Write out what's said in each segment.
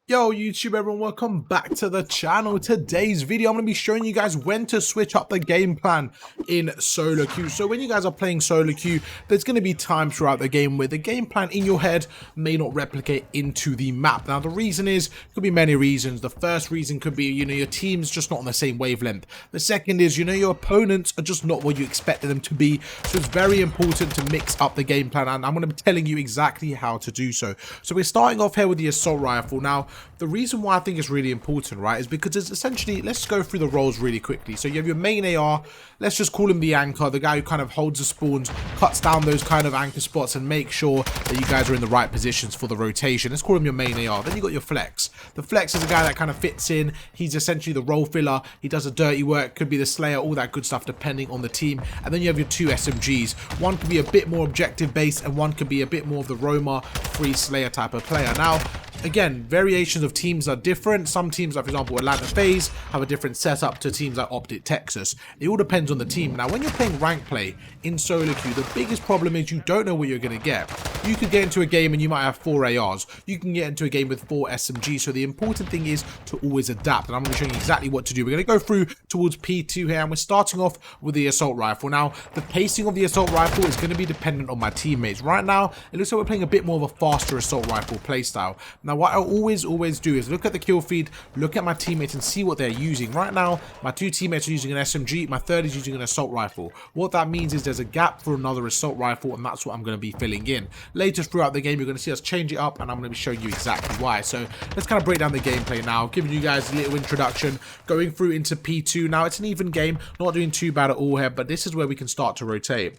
Yo YouTube everyone, welcome back to the channel. Today's video I'm going to be showing you guys when to switch up the game plan in solo queue. So when you guys are playing solo queue, there's going to be times throughout the game where the game plan in your head may not replicate into the map. Now the reason is, could be many reasons. The first reason could be, your team's just not on the same wavelength. The second is, your opponents are just not what you expected them to be. So it's very important to mix up the game plan, and I'm going to be telling you exactly how to do so. So we're starting off here with the assault rifle. Now the reason why I think it's really important, right, is because it's essentially, let's go through the roles really quickly. So you have your main AR, let's just call him the anchor, the guy who kind of holds the spawns, cuts down those kind of anchor spots and makes sure that you guys are in the right positions for the rotation. Let's call him your main AR. Then you got your flex. The flex is a guy that kind of fits in. He's essentially the role filler. He does the dirty work, could be the slayer, all that good stuff depending on the team. And then you have your two SMGs. One could be a bit more objective based and one could be a bit more of the roamer, free slayer type of player. Now, again, variations of teams are different. Some teams, like for example Atlanta FaZe, have a different setup to teams like Optic Texas. It all depends on the team. Now when you're playing rank play in solo queue, the biggest problem is you don't know what you're going to get. You could get into a game and you might have 4 ARs. You can get into a game with 4 SMGs. So the important thing is to always adapt, and I'm going to show you exactly what to do. We're going to go through towards P2 here, and we're starting off with the assault rifle. Now the pacing of the assault rifle is going to be dependent on my teammates. Right now it looks like we're playing a bit more of a faster assault rifle playstyle. Now what I always do is look at the kill feed, look at my teammates and see what they're using. Right now my 2 teammates are using an SMG, my third is using an assault rifle. What that means is there's a gap for another assault rifle, and that's what I'm going to be filling in. Later throughout the game you're going to see us change it up, and I'm going to be showing you exactly why. So let's kind of break down the gameplay now, giving you guys a little introduction, going through into P2. Now it's an even game, not doing too bad at all here, but this is where we can start to rotate.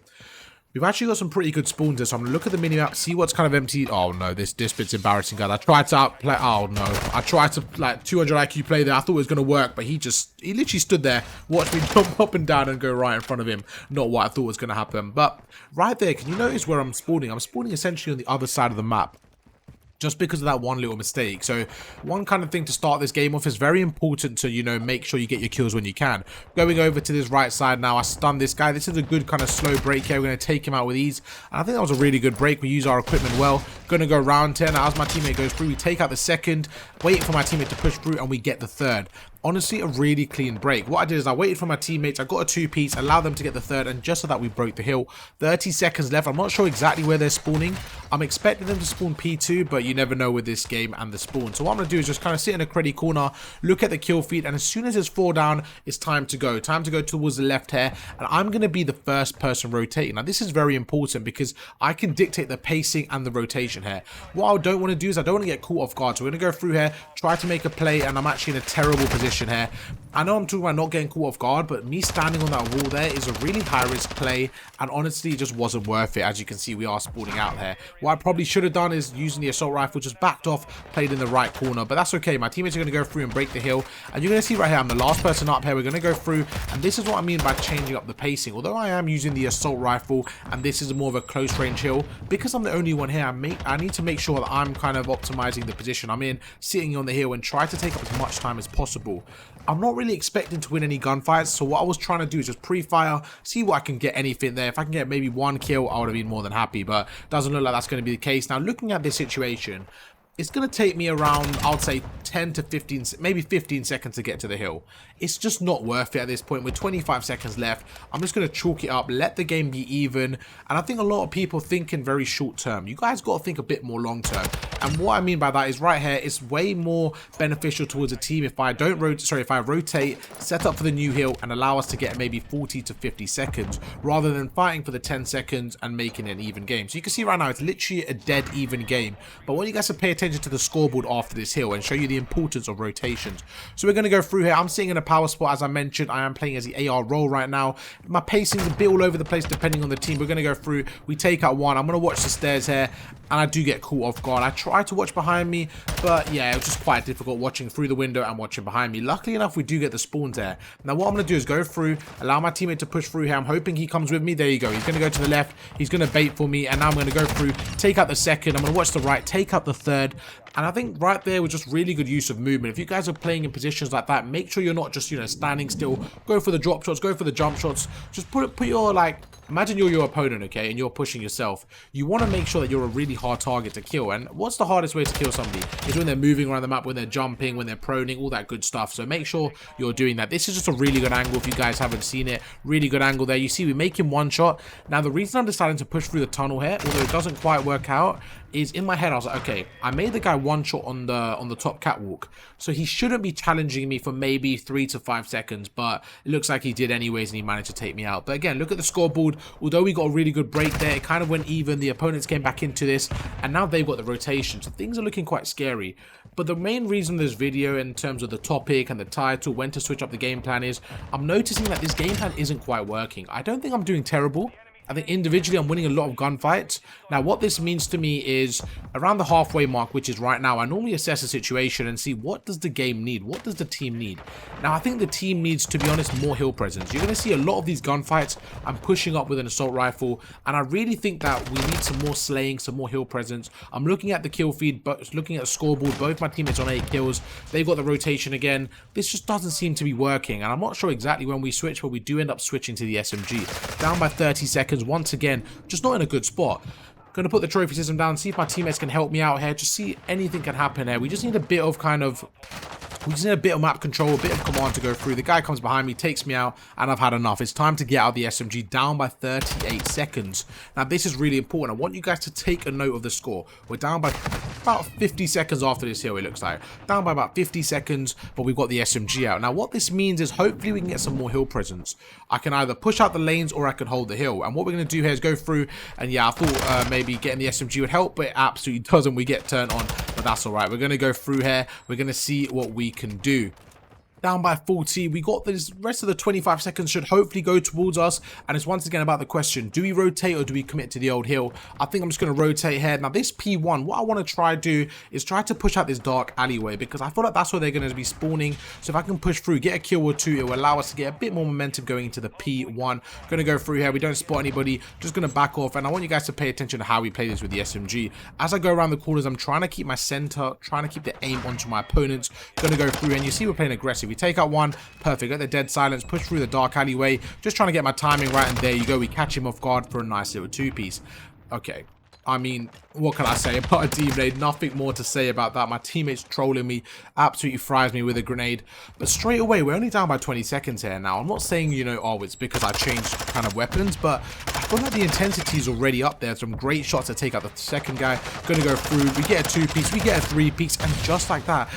We've actually got some pretty good spawns there, so I'm going to look at the minimap, see what's kind of empty. Oh no, this bit's embarrassing, guys. I tried to outplay. Oh no, I tried to like 200 IQ play there. I thought it was going to work, but he literally stood there, watched me jump up and down and go right in front of him. Not what I thought was going to happen. But right there, can you notice where I'm spawning? I'm spawning essentially on the other side of the map, just because of that one little mistake. So one kind of thing to start this game off is very important to, make sure you get your kills when you can. Going over to this right side now, I stunned this guy. This is a good kind of slow break here. We're going to take him out with ease. And I think that was a really good break. We use our equipment well. Going to go round 10. Now as my teammate goes through, we take out the second, wait for my teammate to push through, and we get the third. Honestly, a really clean break. What I did is I waited for my teammates, I got a 2-piece, allowed them to get the third, and just so that we broke the hill. 30 seconds left. I'm not sure exactly where they're spawning. I'm expecting them to spawn P2, but you never know with this game and the spawn. So what I'm going to do is just kind of sit in a cruddy corner, look at the kill feed, and as soon as it's 4 down, it's time to go. Time to go towards the left here, and I'm going to be the first person rotating. Now this is very important because I can dictate the pacing and the rotation here. What I don't want to do is I don't want to get caught off guard. So we're going to go through here, try to make a play, and I'm actually in a terrible position here. I know I'm talking about not getting caught off guard, but me standing on that wall there is a really high risk play, and honestly it just wasn't worth it. As you can see, we are spawning out here. What I probably should have done is using the assault rifle, just backed off, played in the right corner, but that's okay. My teammates are going to go through and break the hill, and you're going to see right here I'm the last person up here. We're going to go through, and this is what I mean by changing up the pacing. Although I am using the assault rifle and this is more of a close range hill, because I'm the only one here, I need to make sure that I'm kind of optimizing the position I'm in, sitting on the hill, and try to take up as much time as possible. I'm not really expecting to win any gunfights, so what I was trying to do is just pre-fire, see what I can get anything there. If I can get maybe 1 kill, I would have been more than happy, but doesn't look like that's going to be the case. Now looking at this situation, it's going to take me around, I would say 10 to 15, maybe 15 seconds to get to the hill. It's just not worth it at this point. With 25 seconds left, I'm just going to chalk it up, let the game be even. And I think a lot of people think in very short term. You guys got to think a bit more long term. And what I mean by that is right here, it's way more beneficial towards a team if I if I rotate, set up for the new hill, and allow us to get maybe 40 to 50 seconds, rather than fighting for the 10 seconds and making an even game. So you can see right now, it's literally a dead even game. But when you guys to pay attention to the scoreboard after this hill and show you the importance of rotations. So we're going to go through here. I'm sitting in a power spot. As I mentioned, I am playing as the AR role right now. My pacing's a bit all over the place depending on the team. We're going to go through. We take out one. I'm going to watch the stairs here, and I do get caught off guard. I try to watch behind me, but yeah, it was just quite difficult watching through the window and watching behind me. Luckily enough, we do get the spawns there. Now what I'm going to do is go through, allow my teammate to push through here. I'm hoping he comes with me. There you go. He's going to go to the left. He's going to bait for me, and now I'm going to go through, take out the second. I'm going to watch the right, take out the third. And I think right there was just really good use of movement. If you guys are playing in positions like that, make sure you're not just, you know, standing still. Go for the drop shots, go for the jump shots. Just put your, like, imagine you're your opponent, okay, and you're pushing yourself. You want to make sure that you're a really hard target to kill. And what's the hardest way to kill somebody? Is when they're moving around the map, when they're jumping, when they're proning, all that good stuff. So make sure you're doing that. This is just a really good angle if you guys haven't seen it. Really good angle there. You see, we make him one shot. Now, the reason I'm deciding to push through the tunnel here, although it doesn't quite work out, is in my head I was like, okay, I made the guy one shot on the top catwalk, so he shouldn't be challenging me for maybe 3 to 5 seconds, but it looks like he did anyways, and he managed to take me out. But again, look at the scoreboard. Although we got a really good break there, it kind of went even. The opponents came back into this, and now they've got the rotation, so things are looking quite scary. But the main reason this video, in terms of the topic and the title, when to switch up the game plan, is I'm noticing that this game plan isn't quite working. I don't think I'm doing terrible. I think individually I'm winning a lot of gunfights. Now what this means to me is around the halfway mark, which is right now, I normally assess a situation and see what does the game need, what does the team need. Now I think the team needs, to be honest, more hill presence. You're going to see a lot of these gunfights I'm pushing up with an assault rifle, and I really think that we need some more slaying, some more hill presence. I'm looking at the kill feed, but looking at the scoreboard, both my teammates on 8 kills. They've got the rotation again. This just doesn't seem to be working, and I'm not sure exactly when we switch, but we do end up switching to the SMG. Down by 30 seconds once again, just not in a good spot. Going to put the trophy system down, see if my teammates can help me out here, just see anything can happen here. We just need a bit of map control, a bit of command to go through. The guy comes behind me, takes me out, and I've had enough. It's time to get out the SMG, down by 38 seconds. Now, this is really important. I want you guys to take a note of the score. We're down by about 50 seconds after this hill, it looks like. Down by about 50 seconds, but we've got the SMG out. Now, what this means is hopefully we can get some more hill presence. I can either push out the lanes or I can hold the hill. And what we're going to do here is go through, and yeah, I thought maybe getting the SMG would help, but it absolutely doesn't. We get turned on, but that's all right. We're going to go through here. We're going to see what we can do. Down by 40, we got this. Rest of the 25 seconds should hopefully go towards us, and it's once again about the question, do we rotate or do we commit to the old hill? I think I'm just going to rotate here. Now this P1, what I want to try do is try to push out this dark alleyway, because I feel like that's where they're going to be spawning. So if I can push through, get a kill or two, it will allow us to get a bit more momentum going into the P1. Going to go through here, we don't spot anybody, just going to back off, and I want you guys to pay attention to how we play this with the SMG. As I go around the corners, I'm trying to keep my center, trying to keep the aim onto my opponents. Going to go through, and you see we're playing aggressive. We take out one, perfect, get the dead silence, push through the dark alleyway, just trying to get my timing right, and there you go, we catch him off guard for a nice little 2-piece. Okay, I mean, what can I say about a team nade? Nothing more to say about that. My teammates trolling me, absolutely fries me with a grenade. But straight away, we're only down by 20 seconds here now. I'm not saying, you know, oh, it's because I changed kind of weapons, but I feel like the intensity is already up there. Some great shots to take out the second guy. Gonna go through, we get a 2-piece, we get a 3-piece, and just like that,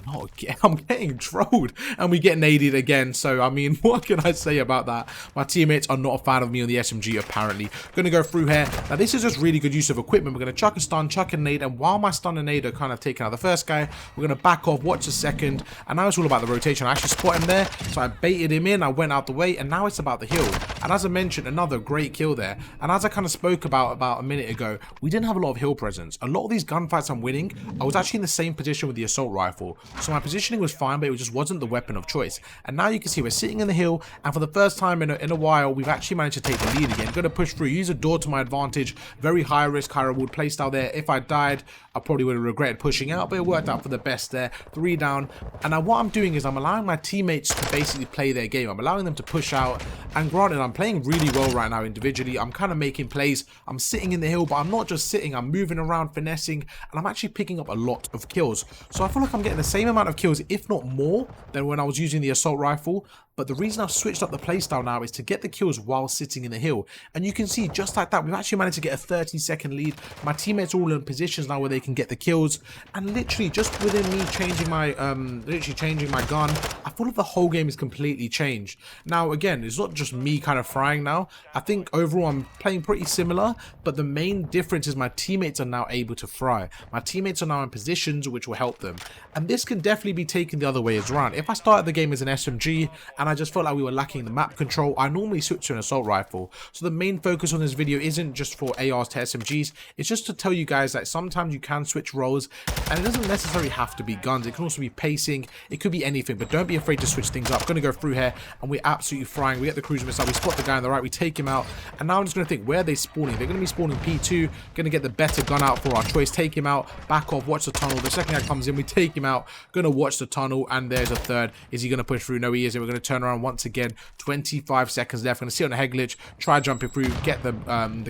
not again. I'm getting trolled, and we get naded again. So I mean, what can I say about that? My teammates are not a fan of me on the SMG, apparently. Gonna go through here. Now this is just really good use of equipment. We're gonna chuck a stun, chuck a nade, and while my stun and nade are kind of taking out the first guy, we're gonna back off, watch a second, and now it's all about the rotation. I actually spot him there, so I baited him in, I went out the way, and now it's about the hill. And as I mentioned, another great kill there. And as I kind of spoke about a minute ago, we didn't have a lot of hill presence. A lot of these gunfights I'm winning, I was actually in the same position with the assault rifle. So my positioning was fine, but it just wasn't the weapon of choice. And now you can see we're sitting in the hill, and for the first time in a while, we've actually managed to take the lead again. Going to push through, use a door to my advantage. Very high risk, high reward playstyle there. If I died, I probably would have regretted pushing out, but it worked out for the best there. 3 down. And now what I'm doing is I'm allowing my teammates to basically play their game. I'm allowing them to push out. And granted, I'm playing really well right now individually. I'm kind of making plays. I'm sitting in the hill, but I'm not just sitting. I'm moving around, finessing, and I'm actually picking up a lot of kills. So I feel like I'm getting the same amount of kills, if not more, than when I was using the assault rifle. But the reason I've switched up the playstyle now is to get the kills while sitting in the hill. And you can see just like that, we've actually managed to get a 30-second lead. My teammates are all in positions now where they can get the kills. And literally just within me changing my gun, I feel like the whole game is completely changed. Now again, it's not just me kind of frying now. I think overall I'm playing pretty similar, but the main difference is my teammates are now able to fry. My teammates are now in positions which will help them. And this can definitely be taken the other way as around. If I started the game as an SMG and I just felt like we were lacking the map control. I normally switch to an assault rifle, so the main focus on this video isn't just for ARs to SMGs, it's just to tell you guys that sometimes you can switch roles, and it doesn't necessarily have to be guns, it can also be pacing, it could be anything, but don't be afraid to switch things up. Gonna go through here, and we're absolutely frying. We get the cruiser missile, we spot the guy on the right, we take him out, and now I'm just gonna think, where are they spawning? They're gonna be spawning P2, gonna get the better gun out for our choice, take him out, back off, watch the tunnel. The second guy comes in, we take him out, gonna watch the tunnel, and there's a third. Is he gonna push through? No, he isn't. We're gonna turn around once again. 25 seconds left. Gonna sit on the head glitch, try jumping through, get the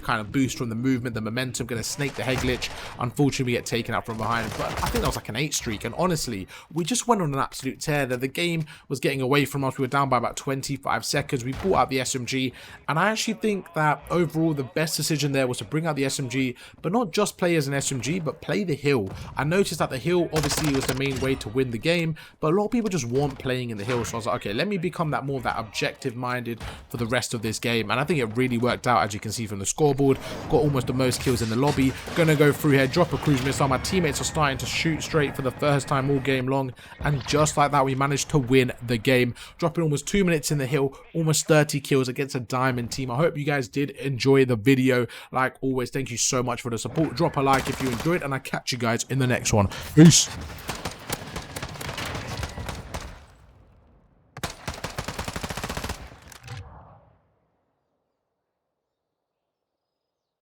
kind of boost from the movement, the momentum. Gonna snake the head glitch. Unfortunately, we get taken out from behind, but I think that was like an 8 streak, and honestly, we just went on an absolute tear there. The game was getting away from us. We were down by about 25 seconds. We brought out the SMG, and I actually think that overall the best decision there was to bring out the SMG, but not just play as an SMG, but play the hill. I noticed that the hill obviously was the main way to win the game, but a lot of people just weren't playing in the hill, so I was like, okay, let me become that more of that objective minded for the rest of this game, and I think it really worked out. As you can see from the scoreboard, got almost the most kills in the lobby. Gonna go through here, drop a cruise missile. My teammates are starting to shoot straight for the first time all game long, and just like that we managed to win the game, dropping almost 2 minutes in the hill, almost 30 kills against a diamond team. I hope you guys did enjoy the video. Like always, thank you so much for the support. Drop a like if you enjoyed, and I'll catch you guys in the next one. Peace.